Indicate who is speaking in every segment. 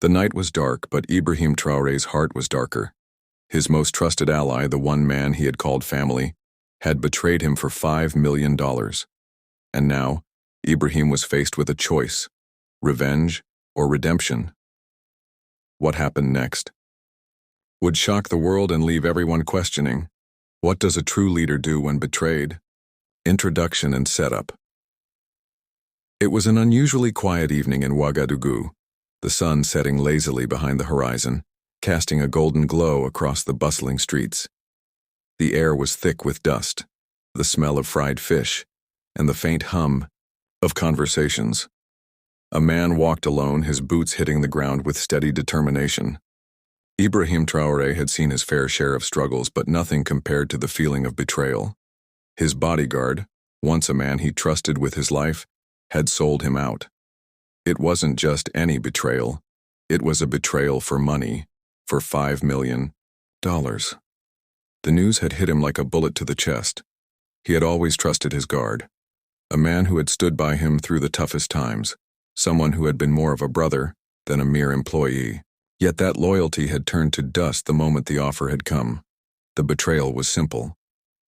Speaker 1: The night was dark, but Ibrahim Traoré's heart was darker. His most trusted ally, the one man he had called family, had betrayed him for $5 million. And now, Ibrahim was faced with a choice: revenge or redemption. What happened next would shock the world and leave everyone questioning, what does a true leader do when betrayed? Introduction and setup. It was an unusually quiet evening in Ouagadougou, the sun setting lazily behind the horizon, casting a golden glow across the bustling streets. The air was thick with dust, the smell of fried fish, and the faint hum of conversations. A man walked alone, his boots hitting the ground with steady determination. Ibrahim Traoré had seen his fair share of struggles, but nothing compared to the feeling of betrayal. His bodyguard, once a man he trusted with his life, had sold him out. It wasn't just any betrayal. It was a betrayal for money, for $5 million. The news had hit him like a bullet to the chest. He had always trusted his guard, a man who had stood by him through the toughest times, someone who had been more of a brother than a mere employee. Yet that loyalty had turned to dust the moment the offer had come. The betrayal was simple.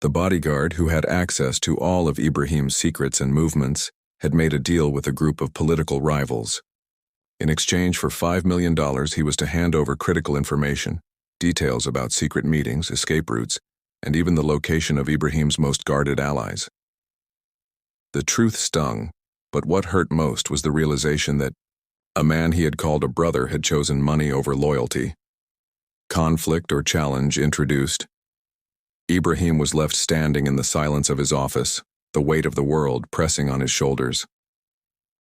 Speaker 1: The bodyguard, who had access to all of Ibrahim's secrets and movements, had made a deal with a group of political rivals. In exchange for $5 million, he was to hand over critical information, details about secret meetings, escape routes, and even the location of Ibrahim's most guarded allies. The truth stung, but what hurt most was the realization that a man he had called a brother had chosen money over loyalty. Conflict or challenge introduced. Ibrahim was left standing in the silence of his office, the weight of the world pressing on his shoulders.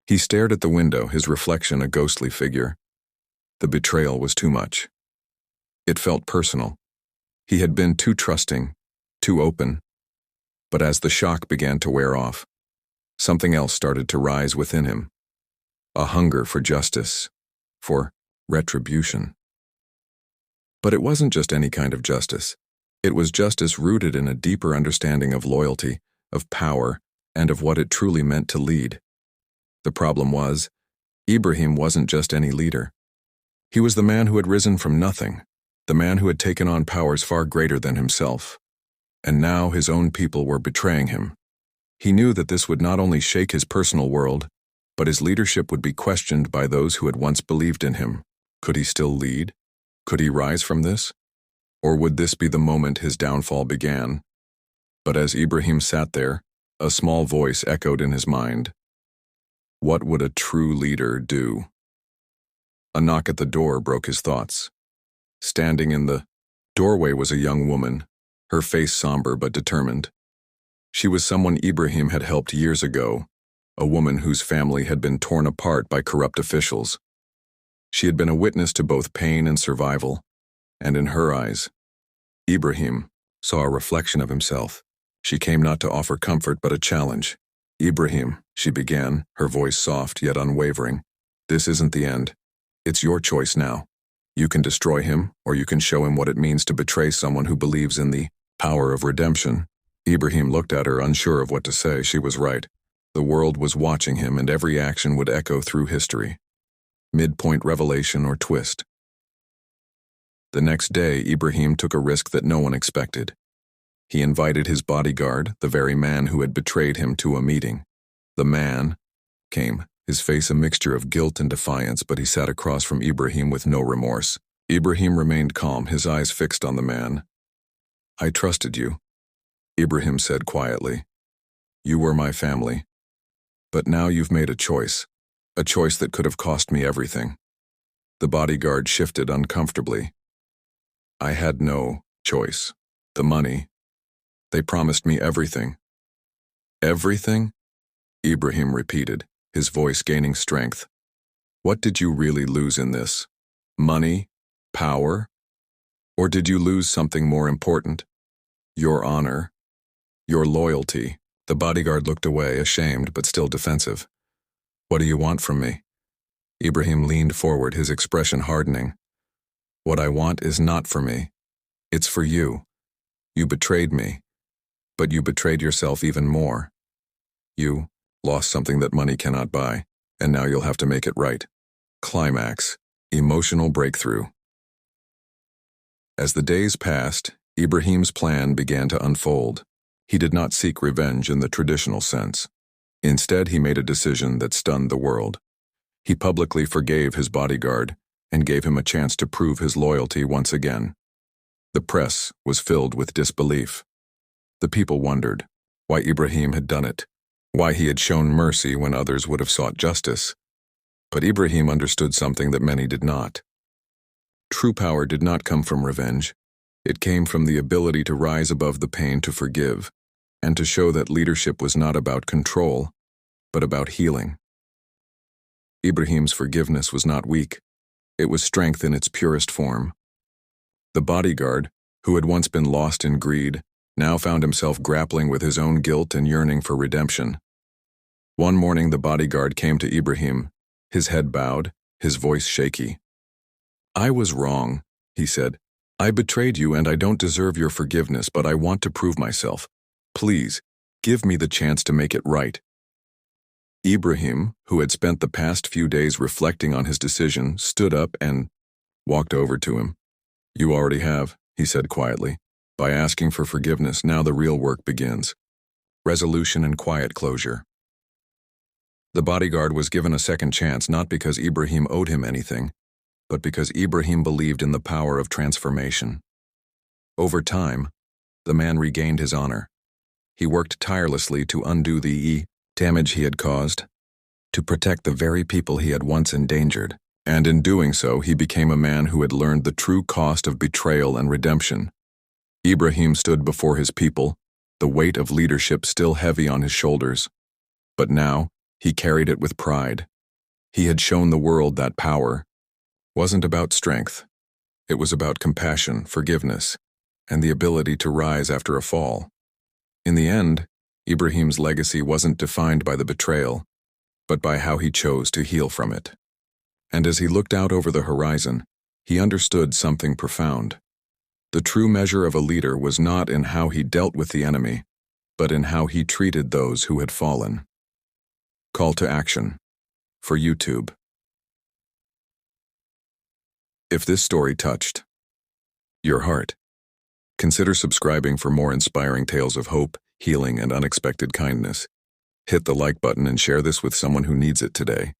Speaker 1: He stared at the window, his reflection a ghostly figure. The betrayal was too much. It felt personal. He had been too trusting, too open. But as the shock began to wear off, something else started to rise within him. A hunger for justice, for retribution. But it wasn't just any kind of justice. It was justice rooted in a deeper understanding of loyalty, of power, and of what it truly meant to lead. The problem was, Ibrahim wasn't just any leader. He was the man who had risen from nothing, the man who had taken on powers far greater than himself. And now his own people were betraying him. He knew that this would not only shake his personal world, but his leadership would be questioned by those who had once believed in him. Could he still lead? Could he rise from this? Or would this be the moment his downfall began? But as Ibrahim sat there, a small voice echoed in his mind. What would a true leader do? A knock at the door broke his thoughts. Standing in the doorway was a young woman, her face somber but determined. She was someone Ibrahim had helped years ago, a woman whose family had been torn apart by corrupt officials. She had been a witness to both pain and survival, and in her eyes, Ibrahim saw a reflection of himself. She came not to offer comfort but a challenge. Ibrahim, she began, her voice soft yet unwavering. This isn't the end. It's your choice now. You can destroy him, or you can show him what it means to betray someone who believes in the power of redemption. Ibrahim looked at her, unsure of what to say. She was right. The world was watching him, and every action would echo through history. Midpoint revelation or twist. The next day, Ibrahim took a risk that no one expected. He invited his bodyguard, the very man who had betrayed him, to a meeting. The man came, his face a mixture of guilt and defiance, but he sat across from Ibrahim with no remorse. Ibrahim remained calm, his eyes fixed on the man. I trusted you, Ibrahim said quietly. You were my family. But now you've made a choice that could have cost me everything. The bodyguard shifted uncomfortably. I had no choice. The money. They promised me everything. Everything? Ibrahim repeated, his voice gaining strength. What did you really lose in this? Money? Power? Or did you lose something more important? Your honor? Your loyalty? The bodyguard looked away, ashamed but still defensive. What do you want from me? Ibrahim leaned forward, his expression hardening. What I want is not for me. It's for you. You betrayed me. But you betrayed yourself even more. You lost something that money cannot buy, and now you'll have to make it right. Climax. Emotional breakthrough. As the days passed, Ibrahim's plan began to unfold. He did not seek revenge in the traditional sense. Instead, he made a decision that stunned the world. He publicly forgave his bodyguard and gave him a chance to prove his loyalty once again. The press was filled with disbelief. The people wondered why Ibrahim had done it, why he had shown mercy when others would have sought justice. But Ibrahim understood something that many did not. True power did not come from revenge. It came from the ability to rise above the pain to forgive, and to show that leadership was not about control, but about healing. Ibrahim's forgiveness was not weak. It was strength in its purest form. The bodyguard, who had once been lost in greed, now found himself grappling with his own guilt and yearning for redemption. One morning the bodyguard came to Ibrahim, his head bowed, his voice shaky. "I was wrong," he said. "I betrayed you and I don't deserve your forgiveness, but I want to prove myself. Please, give me the chance to make it right." Ibrahim, who had spent the past few days reflecting on his decision, stood up and walked over to him. "You already have," he said quietly. "By asking for forgiveness, now the real work begins. Resolution and quiet closure." The bodyguard was given a second chance not because Ibrahim owed him anything, but because Ibrahim believed in the power of transformation. Over time, the man regained his honor. He worked tirelessly to undo the damage he had caused, to protect the very people he had once endangered, and in doing so he became a man who had learned the true cost of betrayal and redemption. Ibrahim stood before his people, the weight of leadership still heavy on his shoulders. But now, he carried it with pride. He had shown the world that power wasn't about strength. It was about compassion, forgiveness, and the ability to rise after a fall. In the end, Ibrahim's legacy wasn't defined by the betrayal, but by how he chose to heal from it. And as he looked out over the horizon, he understood something profound. The true measure of a leader was not in how he dealt with the enemy, but in how he treated those who had fallen. Call to action. For YouTube. If this story touched your heart, consider subscribing for more inspiring tales of hope, healing, and unexpected kindness. Hit the like button and share this with someone who needs it today.